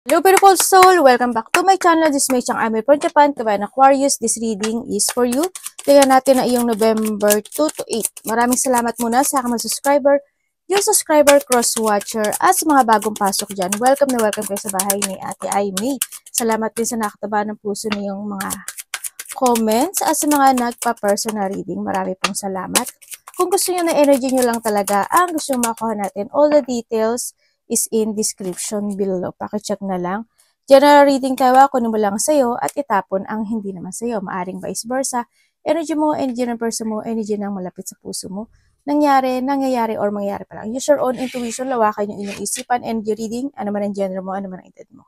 Hello beautiful soul! Welcome back to my channel. This is May Chang Amir from Japan, Kabayan Aquarius. This reading is for you. Tingnan natin na iyong November 2 to 8. Maraming salamat muna sa aking mga subscriber, yung subscriber, cross-watcher, at sa mga bagong pasok dyan. Welcome na welcome kayo sa bahay ni Ate Aimee. Salamat din sa nakataba ng puso niyong mga comments at sa mga nagpa-personal reading. Marami pong salamat. Kung gusto niyo na energy niyo lang talaga, ang gusto nyo makuha natin, all the details is in description below. Pakicheck na lang. General reading tayo, kunin mo lang sa'yo at itapon ang hindi naman sa'yo. Maaring vice versa. Energy mo, energy ng person mo, energy ng malapit sa puso mo. Nangyayari, or mangyayari pa lang. Use your own intuition, lawakan yung inyong isipan, energy reading, ano man ang gender mo, ano man ang edad mo.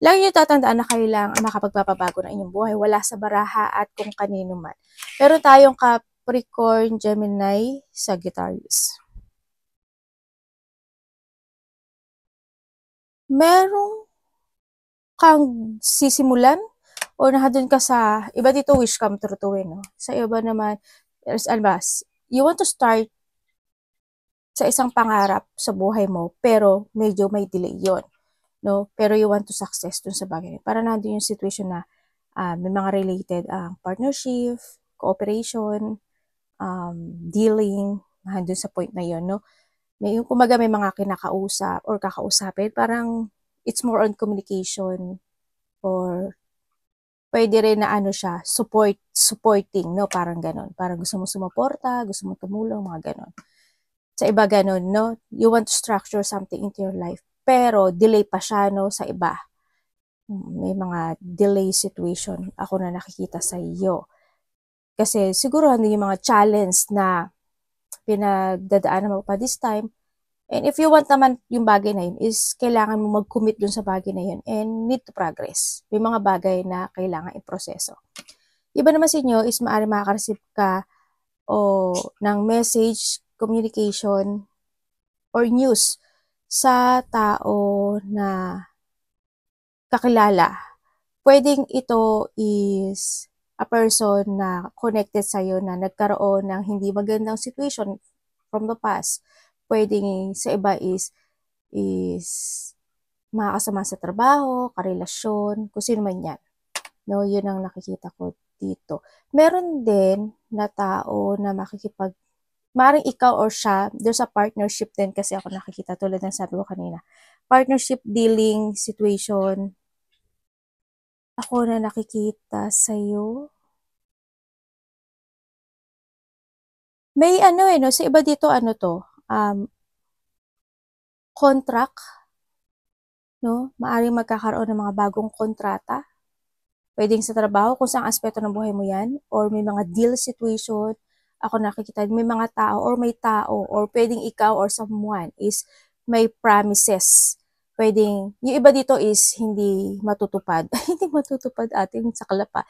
Lagi nyo tatandaan na kayo lang ang makapagpapabago ng inyong buhay. Wala sa baraha at kung kanino man. Pero tayong Capricorn, Gemini, Sagittarius. Merong kang sisimulan o nahadun ka sa, iba dito wish come true to no? Sa iba naman, you want to start sa isang pangarap sa buhay mo, pero medyo may delay yon, no? Pero you want to success dun sa bagay. Para nandun yung situation na may mga related partnership, cooperation, dealing, nandun sa point na yon, no? May, yung kumaga may mga kinakausap or kakausapin, parang it's more on communication or pwede rin na ano siya, supporting, no? Parang ganon. Parang gusto mo sumuporta, gusto mo tumulong, mga ganon. Sa iba ganon, no? You want to structure something into your life. Pero delay pa siya, no? Sa iba. May mga delay situation ako na nakikita sa iyo. Kasi siguro ano yung mga challenge na pinagdadaanan mo pa this time. And if you want naman yung bagay na yun, is kailangan mo mag-commit dun sa bagay na yun and need to progress. May mga bagay na kailangan iproseso. Iba naman sa inyo is maaari makaka-receive ka o ng message, communication, or news sa tao na kakilala. Pwedeng ito is a person na connected sa'yo na nagkaroon ng hindi magandang situation from the past. Pwedeng sa iba is makakasama sa trabaho, karelasyon, kung sino man yan. No, yun ang nakikita ko dito. Meron din na tao na maaaring ikaw or siya, there's a partnership din kasi ako nakikita tulad ng sabi ko kanina. Partnership dealing situation. Ako na nakikita sa'yo. May ano no, sa iba dito ano to, contract, no? Maaaring magkakaroon ng mga bagong kontrata. Pwedeng sa trabaho, kung saang aspeto ng buhay mo yan, or may mga deal situation, ako nakikita, may mga tao, or pwedeng ikaw or someone is may promises. Pwedeng, yung iba dito is hindi matutupad. Hindi matutupad ating sakla pa.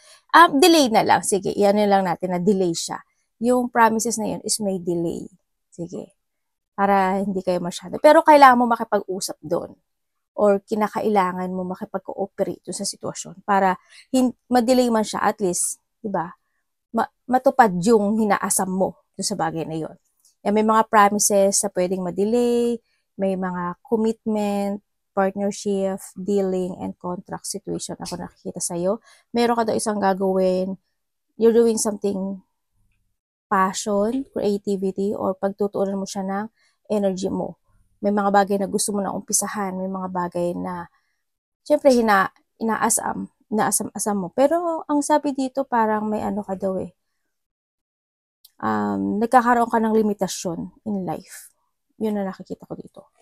Delay na lang. Sige, yan na lang natin na delay siya. Yung promises na yun is may delay. Sige. Para hindi kayo masyado. Pero kailangan mo makipag-usap doon. Or kinakailangan mo makipag-cooperate sa sitwasyon para ma-delay man siya, at least, di ba, matupad yung hinaasam mo dun sa bagay na yon. May mga promises na pwedeng ma-delay, may mga commitment, partnership, dealing, and contract situation ako nakikita sa'yo. Meron ka daw isang gagawin, you're doing something passion, creativity, or pagtutuunan mo siya ng energy mo. May mga bagay na gusto mo na umpisahan, may mga bagay na syempre inaasam mo. Pero ang sabi dito parang may ano ka daw nagkakaroon ka ng limitasyon in life. Yun na nakikita ko dito.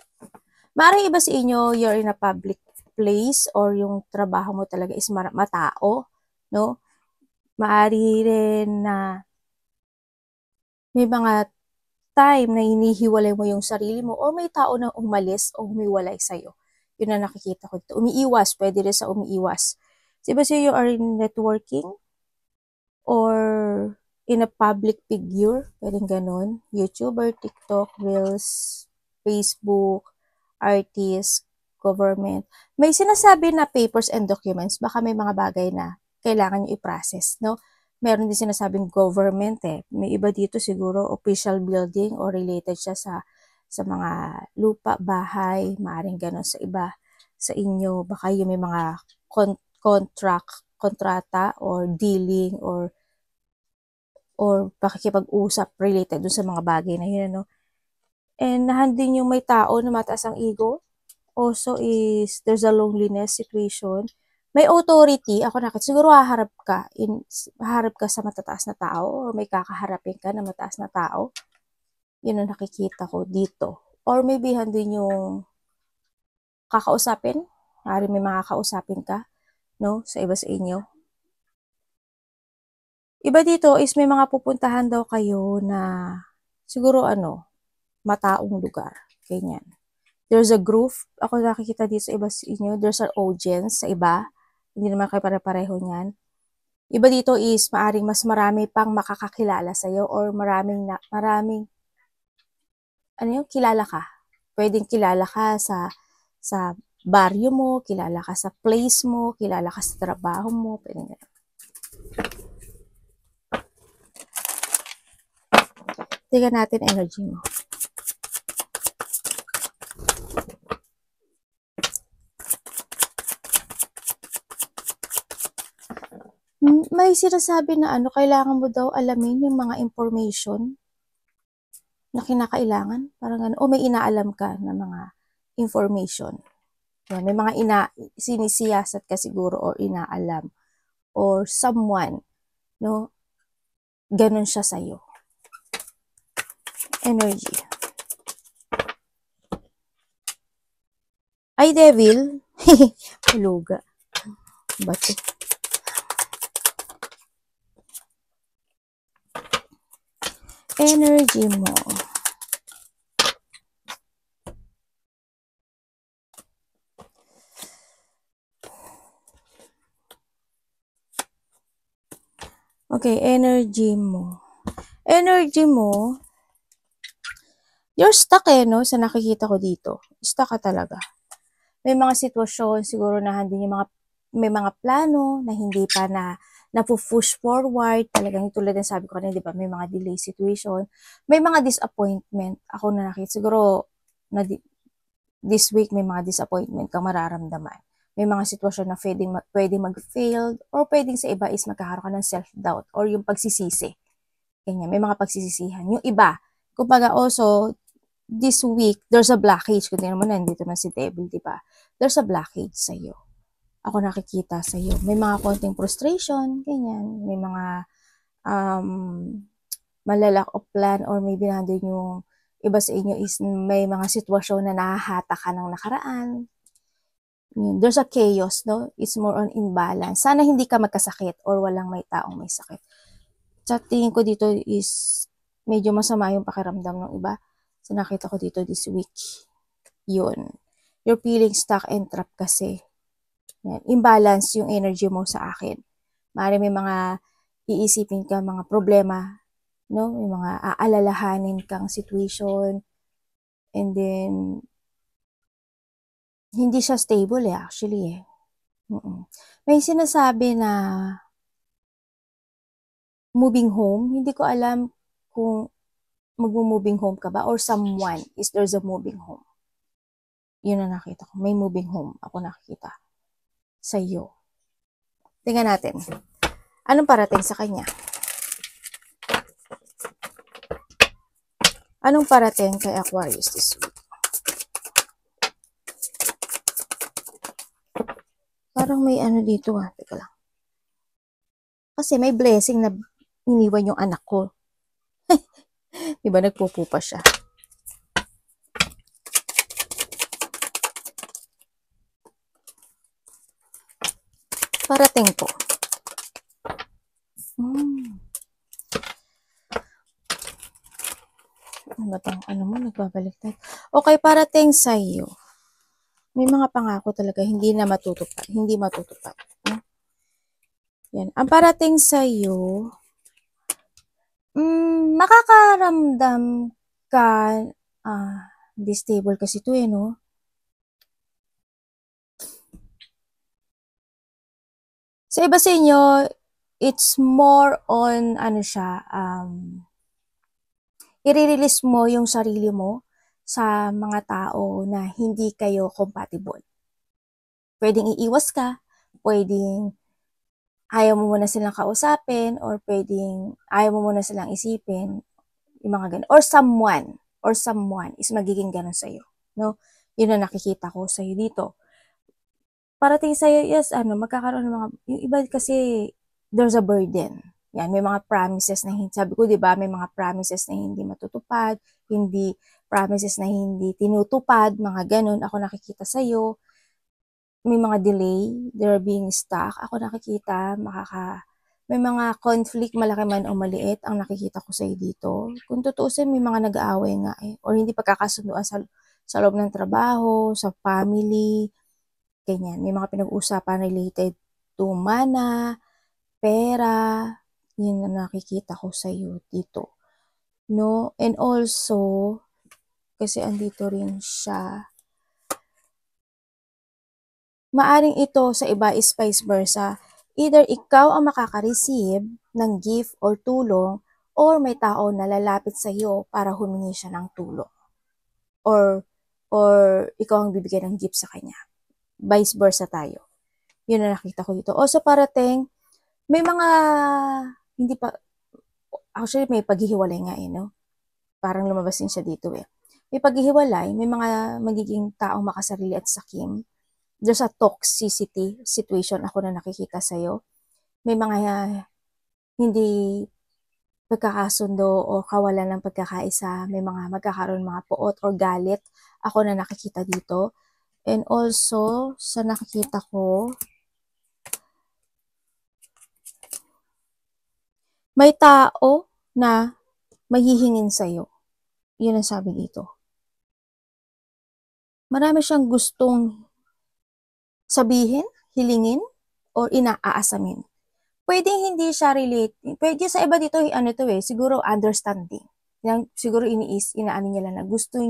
Maaaring iba sa inyo, you're in a public place or yung trabaho mo talaga is matao, no? Maaari rin na may mga time na hinihiwalay mo yung sarili mo or may tao na umalis o humiwalay sa'yo. Yun na nakikita ko dito. Umiiwas, pwede rin sa umiiwas. Diba so you are in networking or in a public figure, pwedeng ganun. YouTuber, TikTok, Reels, Facebook, artist, government. May sinasabi na papers and documents, baka may mga bagay na kailangan nyo i-process, no? Meron din sinasabing government May iba dito siguro official building or related siya sa mga lupa, bahay, maaring ganon sa iba. sa inyo. Baka yung may mga kontrata or dealing or pakikipag-usap related dun sa mga bagay na yun, ano. And nahandin yung may tao na mataas ang ego. Also is, there's a loneliness situation. May authority, ako nakita, siguro haharap ka sa matataas na tao or may kakaharapin ka na mataas na tao. Yun ang nakikita ko dito. Or maybe handin yung kakausapin. May mga kakausapin ka, no? Sa iba sa inyo. Iba dito is may mga pupuntahan daw kayo na siguro mataong lugar. Ganyan. There's a group. Ako nakikita dito sa iba sa inyo. There's an audience sa iba. Hindi naman kayo pare-pareho niyan. Iba dito is maaring mas marami pang makakakilala sa'yo or maraming kilala ka. Pwedeng kilala ka sa baryo mo, kilala ka sa place mo, kilala ka sa trabaho mo, pwedeng ganun. Tingnan natin energy mo. May sinasabi na kailangan mo daw alamin yung mga information na kinakailangan. Parang o may inaalam ka na mga information. Yan, may mga sinisiyasat ka siguro or inaalam. Or someone, no? Ganon siya sa'yo. Energy. Ay, devil. Luga. Bato. Energy mo. Okay, energy mo. Energy mo, you're stuck no? Sa nakikita ko dito. Stuck ka talaga. May mga sitwasyon siguro na may mga plano na hindi pa na push forward. Talagang tulad ng sabi ko kanina, di ba? May mga delay situation. May mga disappointment. Ako na nakita. Siguro, this week may mga disappointment kang mararamdaman. May mga sitwasyon na pwedeng mag-fail or pwedeng sa iba is magkakaroon ka ng self-doubt or yung pagsisisi. Ganyan, may mga pagsisisihan. Yung iba, kumbaga also, this week, there's a blockage. Kung tingnan mo na, nandito na si Devil, di ba? There's a blockage sa'yo. Ako nakikita sa'yo. May mga konting frustration, ganyan. May mga malalack of plan or maybe nandun yung iba sa inyo is may mga sitwasyon na nahahata ka ng nakaraan. There's a chaos, no? It's more on imbalance. Sana hindi ka magkasakit or walang may taong may sakit. Sa tingin ko dito is medyo masama yung pakiramdam ng iba. So nakita ko dito this week. Yun. You're feeling stuck and trapped kasi. Yan. Imbalance yung energy mo sa akin. Maaaring may mga iisipin ka, mga problema, no? May mga aalalahanin kang situation. And then, hindi siya stable actually May sinasabi na moving home. Hindi ko alam kung mag-moving home ka ba or someone is there's a moving home. Yun na nakita ko. May moving home ako nakita sa iyo. Tingnan natin. Anong parating sa kanya? Anong parating kay Aquarius this week? Parang may dito Teka lang. Kasi may blessing na iniwan yung anak ko. Diba nagpupupa siya? Parating po. Ano mo, nagbabalik tayo. Okay, parating sa iyo. May mga pangako talaga hindi matutupad. Yan. Ang parating sa iyo, makakaramdam ka, hindi stable kasi ito no? Sa iba sa inyo, it's more on, i-release mo yung sarili mo sa mga tao na hindi kayo compatible. pwedeng iiwas ka, pwedeng ayaw mo muna silang kausapin, or pwedeng ayaw mo muna silang isipin, yung mga ganun. Or someone is magiging ganun sa'yo. No? Yun ang nakikita ko sa'yo dito. Parating sa'yo, yes, magkakaroon ng mga, yung iba kasi, there's a burden. Yan, may mga promises na hindi, sabi ko, di ba, may mga promises na hindi matutupad, hindi, promises na hindi tinutupad, mga ganun, ako nakikita sa'yo. May mga delay, they're being stuck, ako nakikita, may mga conflict, malaki man o maliit, ang nakikita ko sa'yo dito. Kung tutuusin, may mga nag-aaway nga or hindi pagkakasunduan sa loob ng trabaho, sa family, ganyan. May mga pinag-uusapan related to mana, pera, yun na nakikita ko sa'yo dito. No? And also, kasi andito rin siya, maaring ito sa iba is vice versa. Either ikaw ang makaka-receive ng gift or tulong, or may tao na lalapit sa iyo para humingi siya ng tulong. Or ikaw ang bibigyan ng gift sa kanya. Vice versa tayo. Yun na nakita ko dito. Also parating, may mga, hindi pa, actually may paghihiwalay nga no? Parang lumabas din siya dito May paghihiwalay, may mga magiging taong makasarili at sakim. There's a toxicity situation ako na nakikita sa'yo. May mga hindi pagkakasundo o kawalan ng pagkakaisa, may mga magkakaroon mga puot or galit ako na nakikita dito. And also, sa nakikita ko, may tao na mahihingin sa'yo. Yun ang sabi dito. Marami siyang gustong sabihin, hilingin, or inaaasamin. Pwede hindi siya relate. Pwede sa iba dito, siguro understanding. Siguro inaano niya lang na gusto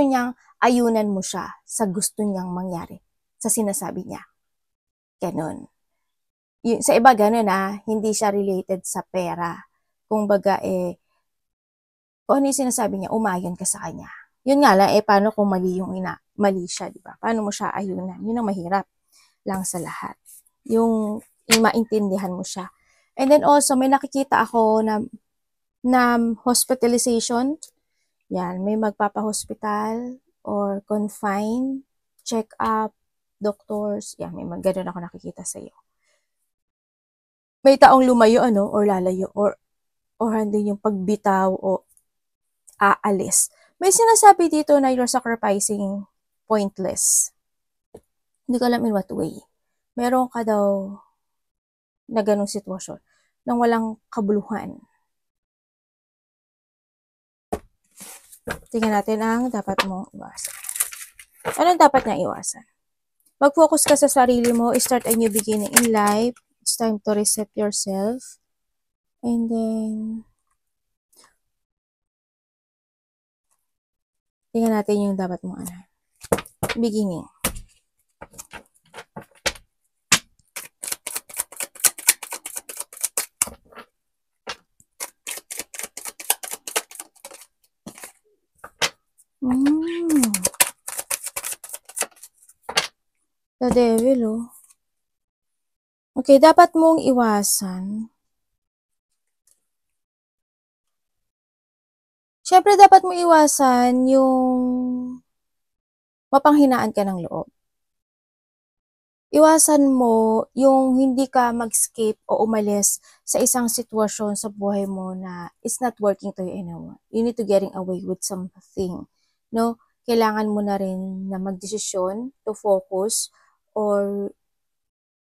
niyang ayunan mo siya sa gusto niyang mangyari, sa sinasabi niya. Ganon. Sa iba ganon hindi siya related sa pera. Kung baga kung ano yung sinasabi niya, umayon ka sa kanya. Yun nga lang, paano kung mali siya, di ba? Paano mo siya ayunan? Yun ang mahirap lang sa lahat. Yung maintindihan mo siya. And then also, may nakikita ako na hospitalization. Yan, may magpapa-hospital or confine, check-up, doctors. Yan, may ganun ako nakikita sa iyo. May taong lumayo, or lalayo, or hindi yung pagbitaw o aalis. May sinasabi dito na you're sacrificing pointless. Hindi ko alam in what way. Meron ka daw na ganong sitwasyon nang walang kabuluhan. Tingnan natin ang dapat mong iwasan. Anong dapat na iwasan? Mag-focus ka sa sarili mo. Start a new beginning in life. It's time to reset yourself. And then, tingnan natin yung dapat mong beginning. The devil, Okay, dapat mong iwasan. Siyempre, dapat mong iwasan yung mapanghinaan ka ng loob. Iwasan mo yung hindi ka mag-escape o umalis sa isang sitwasyon sa buhay mo na it's not working to you anymore. You need to getting away with something. No? Kailangan mo na rin na magdesisyon to focus, or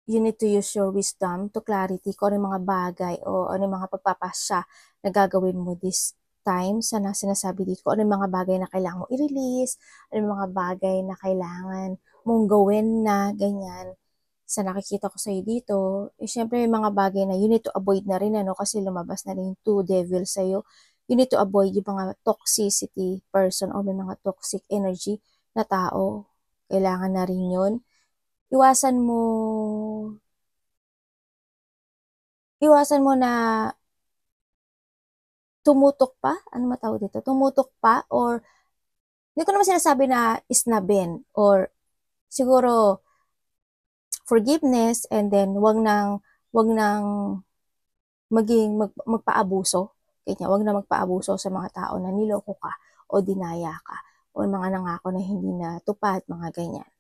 you need to use your wisdom to clarity kung ano yung mga bagay o ano yung mga pagpapasya na gagawin mo this time sa sinasabi dito, kung ano yung mga bagay na kailangan mo i-release, ano yung mga bagay na kailangan mong gawin na ganyan. Sa nakikita ko sa'yo dito, syempre yung mga bagay na you need to avoid na rin, kasi lumabas na rin yung two devils sa'yo. You need to avoid yung mga toxicity person o may mga toxic energy na tao. Kailangan na rin yun. Iwasan mo na tumutok pa, ano matawag dito? Tumutok pa, or hindi ko naman sinasabi na isnabin or siguro forgiveness, and then wag nang magpaabuso. Ganyan, wag na magpaabuso sa mga tao na niloko ka o dinaya ka o mga nangako na hindi natupad, mga ganyan.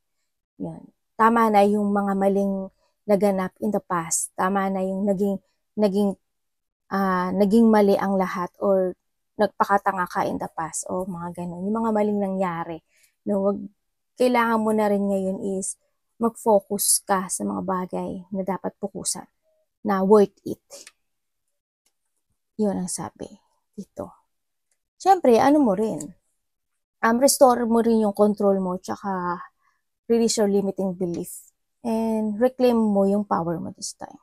Yun. Tama na yung mga maling naganap in the past. Tama na yung naging mali ang lahat or nagpakatanga ka in the past o mga ganun. Yung mga maling nangyari. No, kailangan mo na rin ngayon is mag-focus ka sa mga bagay na dapat pukusan, na worth it. Yun ang sabi dito. Siyempre, ano mo rin, restore mo rin yung control mo, tsaka release your limiting belief, and reclaim mo yung power mo this time.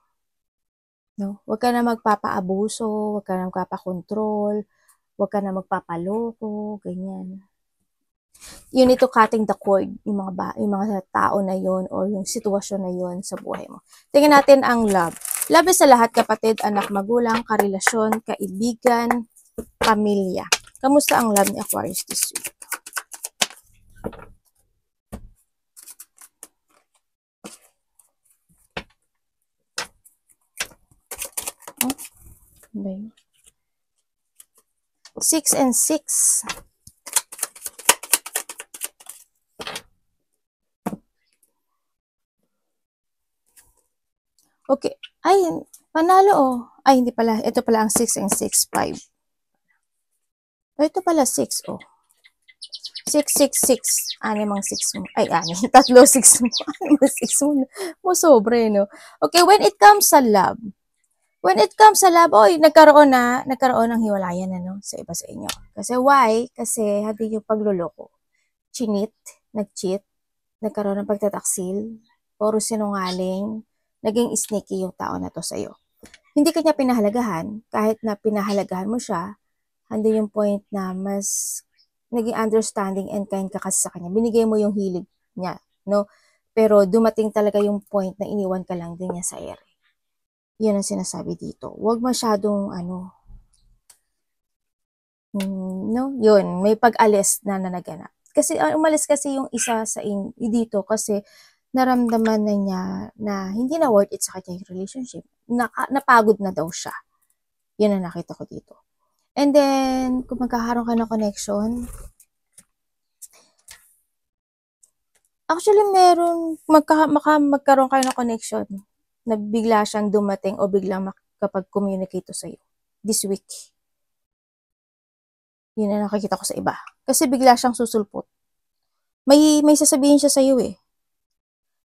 No? Huwag ka na magpapaabuso, huwag ka na magpapakontrol, huwag ka na magpapaloko, ganyan. You need to cutting the cord, yung mga tao na yon or yung sitwasyon na yon sa buhay mo. Tingnan natin ang love. Love is sa lahat, kapatid, anak, magulang, karelasyon, kaibigan, pamilya. Kamusta ang love ni Aquarius this week? Oh, 6 and 6. Okay. Ay, panalo oh. Ay, hindi pala. Ito pala ang 6 and 6, 5. Ito pala 6 oh. 6, 6, 6. Anim ang 6 mo. Ay, anim. 3, 6 mo. Anim ang 6 mo. Mo sobre, no? Okay, when it comes sa love, oy, nagkaroon ng hiwalayan na, no, sa iba sa inyo. Kasi why? Kasi hati yung pagluloko. Nag-cheat, nagkaroon ng pagtataksil, puro sinungaling, naging sneaky yung tao na to sa'yo. Hindi ka niya pinahalagahan, kahit na pinahalagahan mo siya, handi yung point na mas naging understanding and kind ka kasi sa kanya. Binigay mo yung hilig niya, no? Pero dumating talaga yung point na iniwan ka lang din niya sa ere. Yan ang sinasabi dito. Huwag masyadong, no? Yun, may pag-alis na naganap. Kasi umalis kasi yung isa sa dito kasi naramdaman na niya na hindi na worth it sa kanya yung relationship. Napagod na daw siya. Yan ang nakita ko dito. And then, kung magkakaroon ka ng connection, actually, magkaroon kayo ng connection na bigla siyang dumating o biglang makapag-communicate to sa'yo this week. Yun na nakikita ko sa iba. Kasi bigla siyang susulpot. May sasabihin siya sa'yo eh.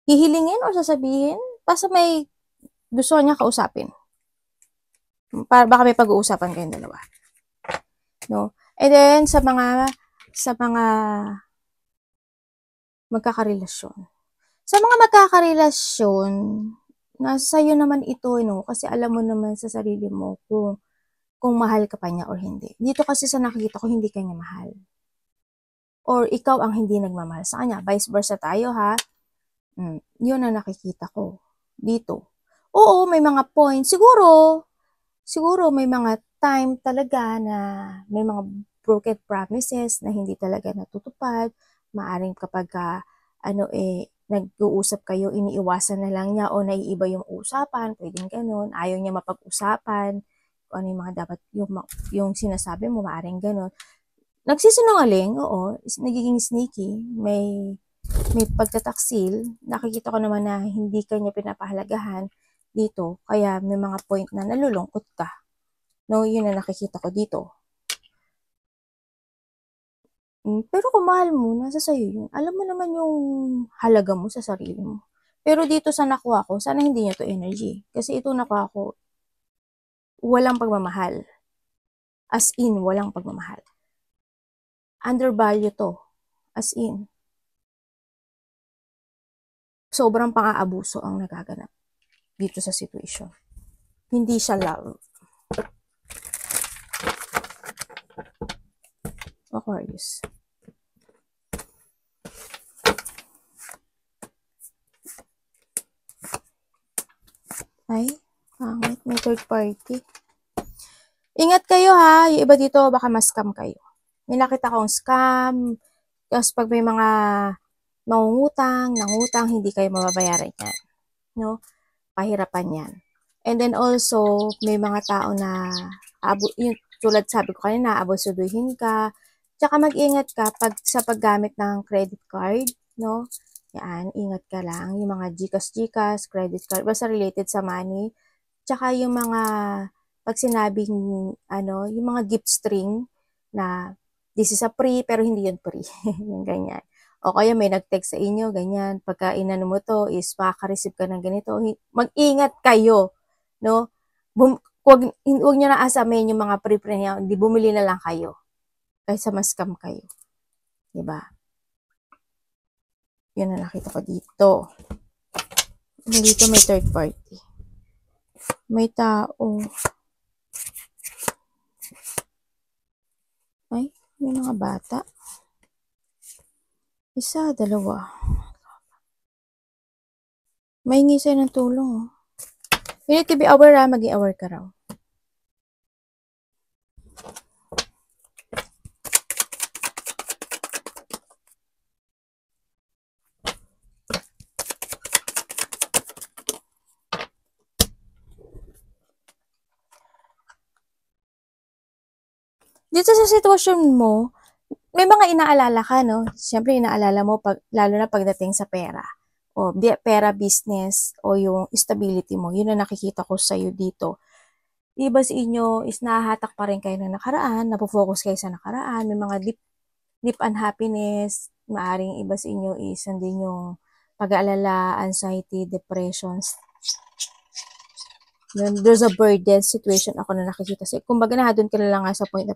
Hihilingin o sasabihin, basta may gusto niya kausapin. Baka may pag-uusapan kayong dalawa. No? And then, sa mga magkakarelasyon. Sa mga magkakarelasyon, nasa sa'yo naman ito, no? Kasi alam mo naman sa sarili mo kung mahal ka pa niya or hindi. Dito kasi sa nakikita ko, hindi ka niya mahal. Or ikaw ang hindi nagmamahal sa kanya. Vice versa tayo, ha? Yun ang nakikita ko dito. Oo, may mga points. Siguro may mga time talaga na may mga broken promises na hindi talaga natutupad. Maaring kapag nag-uusap kayo, iniiwasan na lang niya o naiiba yung usapan, pwedeng ganun, ayaw niya mapag-usapan, kung ano yung mga dapat, yung sinasabi mo, maaring ganun. Nagsisinungaling, oo, nagiging sneaky, may pagtataksil, nakikita ko naman na hindi kanya pinapahalagahan dito, kaya may mga point na nalulungkot ka. No, yun na nakikita ko dito. Pero kung mahal mo, nasa sa'yo yun. Alam mo naman yung halaga mo sa sarili mo. Pero dito sa nakuha ko, sana hindi niya to energy. Kasi ito nakuha ko, walang pagmamahal. As in, walang pagmamahal. Undervalue to. As in. Sobrang pang-aabuso ang nagaganap dito sa situation. Hindi siya love. Aquarius. Ay, pangit. May third party. Ingat kayo ha. Yung iba dito, baka ma-scam kayo. May nakita kong scam. Tapos pag may mga mangungutang, nangutang, hindi kayo mababayaran yan. No? Pahirapan yan. And then also, may mga tao na, yung, tulad sabi ko kanina, abusuduhin ka. Tsaka mag-ingat ka sa paggamit ng credit card, no? Yan, ingat ka lang. Yung mga GCash, credit card, basta related sa money. Tsaka yung mga, pag sinabing, yung mga gift string na this is a free, pero hindi yun free. Yung ganyan. O kaya may nag-text sa inyo, ganyan. Pagka inano mo to is makaka-receive ka ng ganito. Mag-ingat kayo, no? Huwag nyo na asamin yung mga pre-pre niya. Hindi, bumili na lang kayo. Kaysa ma-scam kayo. Diba? Yun na nakita ko dito. Dito may third party. May tao. Ay, may mga bata. Isa, dalawa. May hingi sa'yo ng tulong, oh. You need to be aware, ha? Maging aware ka raw. Dito sa sitwasyon mo, may mga inaalala ka, no? Siyempre, inaalala mo, lalo na pagdating sa pera. O pera, business, o yung stability mo. Yun na nakikita ko sa'yo dito. Iba sa inyo is nahahatak pa rin kayo ng nakaraan, napofocus kayo sa nakaraan, may mga deep unhappiness, maaring iba sa inyo is nandun yung pag-aalala, anxiety, depressions. There's a burden situation ako na nakikita sa'yo. Kumbaga na, doon ka na lang nga sa point na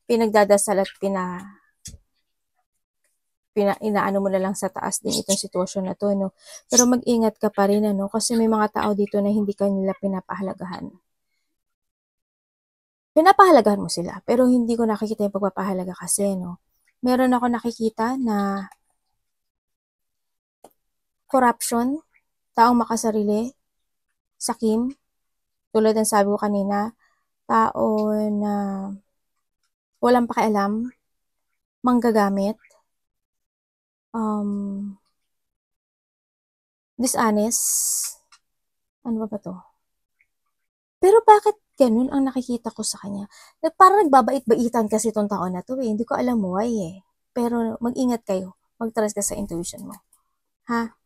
pinagdadasal at inaano mo na lang sa taas din itong sitwasyon na to, no? Pero mag-ingat ka pa rin, ano? Kasi may mga tao dito na hindi ka nila pinapahalagahan. Pinapahalagahan mo sila, pero hindi ko nakikita yung pagpapahalaga kasi, no? Meron ako nakikita na corruption, taong makasarili, sakim, tulad ng sabi ko kanina, tao na walang pakialam, manggagamit, dishonest, ano ba to? Pero bakit ganun ang nakikita ko sa kanya? Parang nagbabait-baitan kasi itong tao na to, eh. Hindi ko alam why, eh. Pero mag-ingat kayo. Mag-trust ka sa intuition mo. Ha?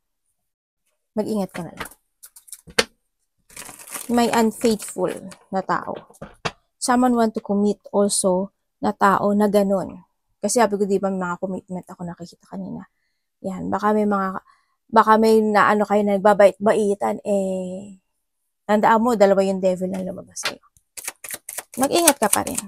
Mag-ingat ka na lang. May unfaithful na tao. Someone want to commit also na tao na ganun. Kasi sabi ko, di ba, may mga commitment ako nakikita kanina. Yan, baka may naano kayo na nagbabait-baitan, eh, tandaan mo, dalawa yung devil na lumabas sa'yo. Mag-ingat ka pa rin.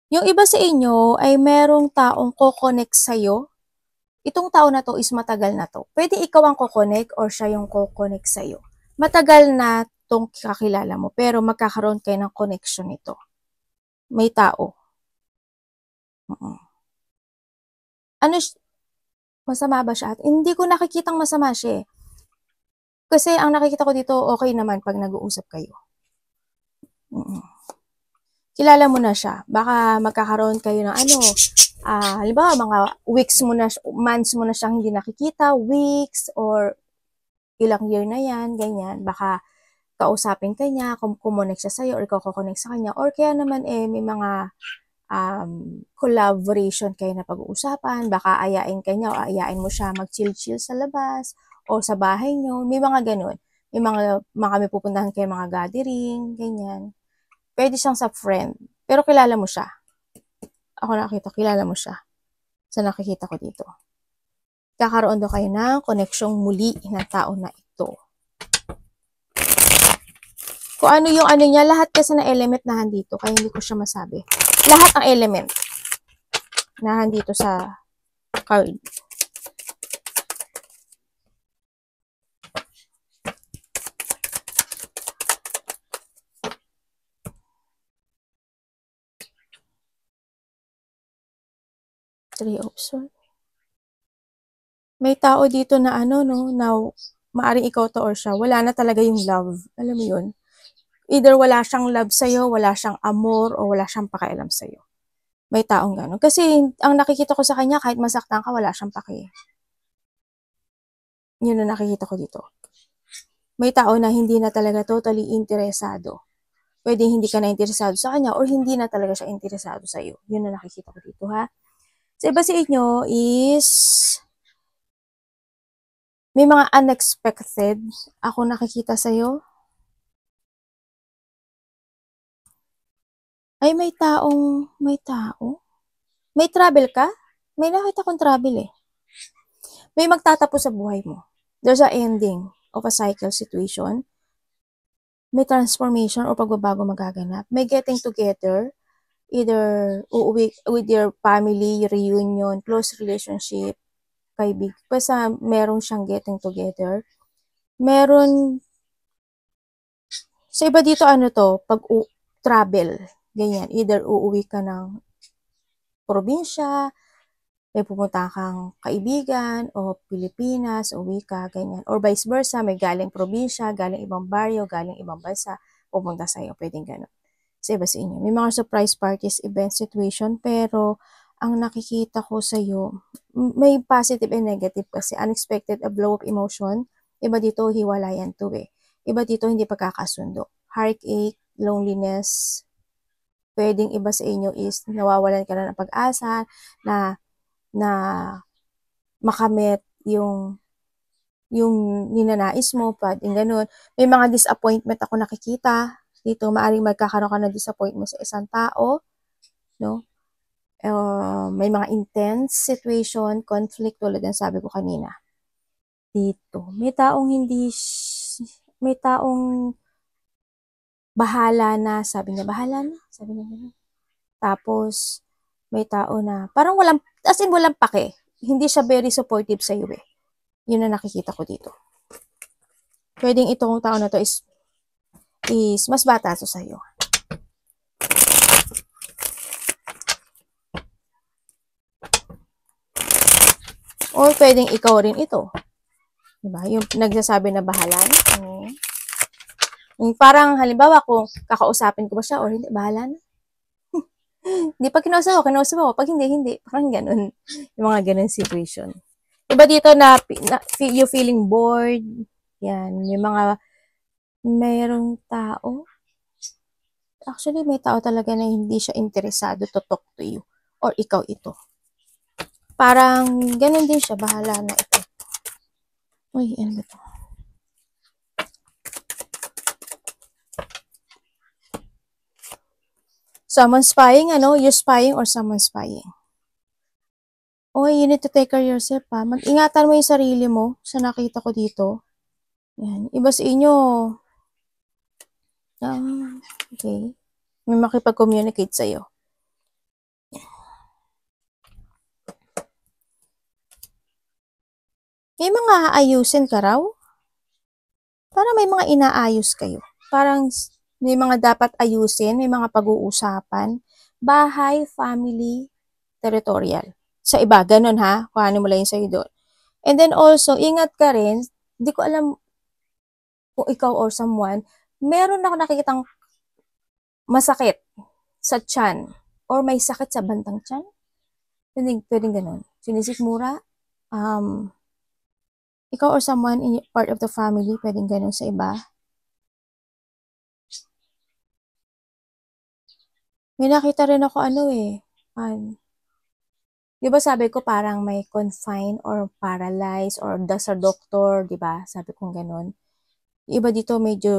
Yung iba sa inyo ay merong taong ko-connect sa'yo. Itong tao na to is matagal na to. Pwede ikaw ang ko-connect or siya yung ko-connect sa'yo. Matagal na tong kakilala mo, pero magkakaroon kayo ng connection nito. May tao. Ano, masama ba siya? Hindi ko nakikitang masama siya, eh. Kasi ang nakikita ko dito, okay naman pag nag-uusap kayo. Kilala mo na siya. Baka magkakaroon kayo ng halimbawa mga weeks mo na, months mo na siyang hindi nakikita, weeks or ilang year na yan, ganyan. Baka kausapin ka niya, kumonek siya sa'yo or ikaw kukonek sa kanya. Or kaya naman may mga collaboration kayo na pag-uusapan. Baka ayain ka niya o ayain mo siya mag-chill-chill sa labas o sa bahay niyo. May mga ganun. May mga may pupuntahan kayo mga gathering, ganyan. Pwede siyang sa friend. Pero kilala mo siya. Ako nakita, kilala mo siya. Sa nakikita ko dito. Kakaroon daw kayo ng koneksyong muli ng tao na ito. Kung ano yung niya, lahat kasi na element na handito, kaya hindi ko siya masabi. Lahat ng element na handito sa card. Three of Swords. May tao dito na na maaring ikaw to or siya, wala na talaga yung love. Alam mo yun? Either wala siyang love sa'yo, wala siyang amor, o wala siyang pakialam sa'yo. May taong gano'n. Kasi ang nakikita ko sa kanya, kahit masaktan ka, wala siyang paki. Yun ang nakikita ko dito. May tao na hindi na talaga totally interesado. Pwede hindi ka na interesado sa kanya or hindi na talaga siya interesado sa iyo. Yun ang nakikita ko dito, ha? Sa iba sa inyo is may mga unexpected ako nakikita sa iyo. Ay, may tao. May travel ka? May nakita kong travel eh. May magtatapos sa buhay mo. There's a ending of a cycle situation. May transformation o pagbabago magaganap. May getting together. Either uuwi with your family, reunion, close relationship, kaibig. Basta meron siyang getting together. Meron, sa iba dito ano to, pag travel, ganyan. Either uuwi ka ng probinsya, may pupunta kang kaibigan, o Pilipinas, uwi ka, ganyan. Or vice versa, may galing probinsya, galing ibang baryo, galing ibang bansa, pupunta sa'yo, pwedeng gano'n. Sa iba sa inyo. May mga surprise parties, event situation, pero ang nakikita ko sa'yo, may positive and negative kasi. Unexpected, a blow of emotion. Iba dito, hiwalayan to eh. Iba dito, hindi pagkakasundo. Heartache, loneliness. Pwedeng iba sa inyo is nawawalan ka na ng pag-asa na makamit yung ninanais mo, pwedeng ganun. May mga disappointment ako nakikita dito, maaring magkakaroon ka ng disappointment sa isang tao, no? May mga intense situation, conflict, tulad ng sabi ko kanina. Dito, may taong bahala na, sabi niya, gano'n. Tapos, may tao na, parang walang pake. Hindi siya very supportive sa iyo eh. Yun ang nakikita ko dito. Pwedeng itong tao na to is mas bata to sa iyo. Or pwedeng ikaw rin ito. Diba? Yung nagsasabi na bahala na. Yung parang halimbawa kung kakausapin ko ba siya or hindi, bahala na. Hindi, pag kinausap ako. Pag hindi. Parang ganun. Yung mga ganun situation. Diba dito na you feeling bored? Yan. Yung mga mayroong tao. Actually, may tao talaga na hindi siya interesado to talk to you. Or ikaw ito. Parang ganun din siya. Bahala na ito. Uy, ano ba ito? Someone spying, you spying or someone spying. You need to take care of yourself, ha. Mag-ingatan mo yung sarili mo sa nakita ko dito. Yan. Iba sa inyo. Okay. May makipag-communicate sa'yo. May mga aayusin ka raw? Parang may mga inaayos kayo. Parang may mga dapat ayusin, may mga pag-uusapan. Bahay, family, territorial. Sa iba, ganun ha. Kuhanin mo lang yung sa'yo doon. And then also, ingat ka rin. Hindi ko alam kung ikaw or someone, meron ako nakikitang masakit sa tiyan or may sakit sa bandang tiyan. Pwedeng ganun. Sinisikmura. Ikaw or someone in part of the family, pwedeng ganun sa iba. May nakita rin ako di ba sabi ko parang may confine or paralyzed or sa doktor, di ba? Sabi kong ganun. Iba dito medyo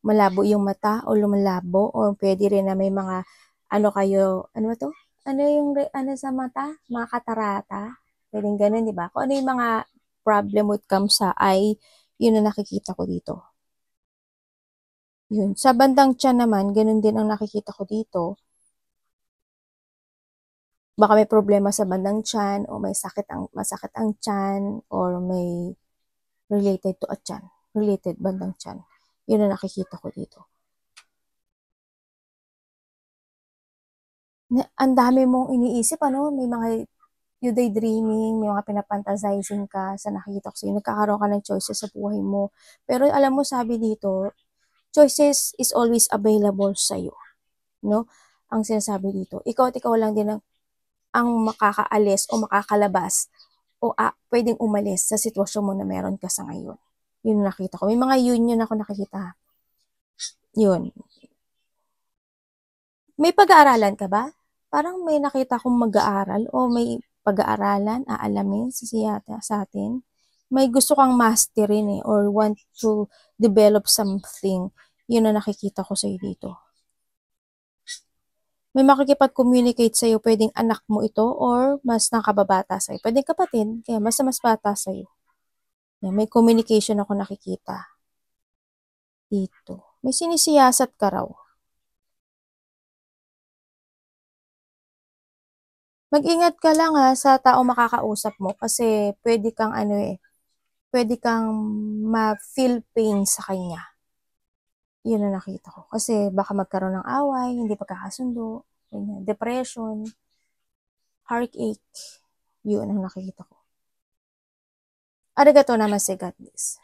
malabo yung mata o lumalabo or pwede rin na may mga ano ba to? Ano sa mata? Mga katarata. Pwedeng ganun, di ba? Kung ano yung mga problem with comes sa eye, yun ang nakikita ko dito. Yun. Sa bandang tiyan naman, ganun din ang nakikita ko dito. Baka may problema sa bandang tiyan o masakit ang tiyan or may related to a tiyan. Related bandang tiyan. Yun ang nakikita ko dito. Ang dami mong iniisip, may mga, you daydreaming, may mga pinapantasizing ka sa nakikita ko sa'yo, nagkakaroon ka ng choices sa buhay mo. Pero alam mo, sabi dito, choices is always available sa'yo, no? Ang sinasabi dito, ikaw at ikaw lang din ang makakaalis o makakalabas o pwedeng umalis sa sitwasyon mo na meron ka sa ngayon. Yun nakita ko. May mga yun ako nakikita. Yun. May pag-aaralan ka ba? Parang may nakita kong mag-aaral o may pag-aaralan, aalamin sa atin. May gusto kang masterin or want to develop something. Yun na nakikita ko sa'yo dito. May makikipag-communicate sa'yo, pwedeng anak mo ito or mas nakababata sa'yo. Pwedeng kapatid, kaya mas bata sa'yo. Yan, may communication ako nakikita. Dito. May sinisiyasat ka raw. Mag-ingat ka lang sa tao makakausap mo kasi pwede kang pwede kang ma-feel pain sa kanya. Yun na nakita ko. Kasi baka magkaroon ng away, hindi pagkakasundo, depression, heartache. Yun ang nakikita ko. Arigato namaste, God bless.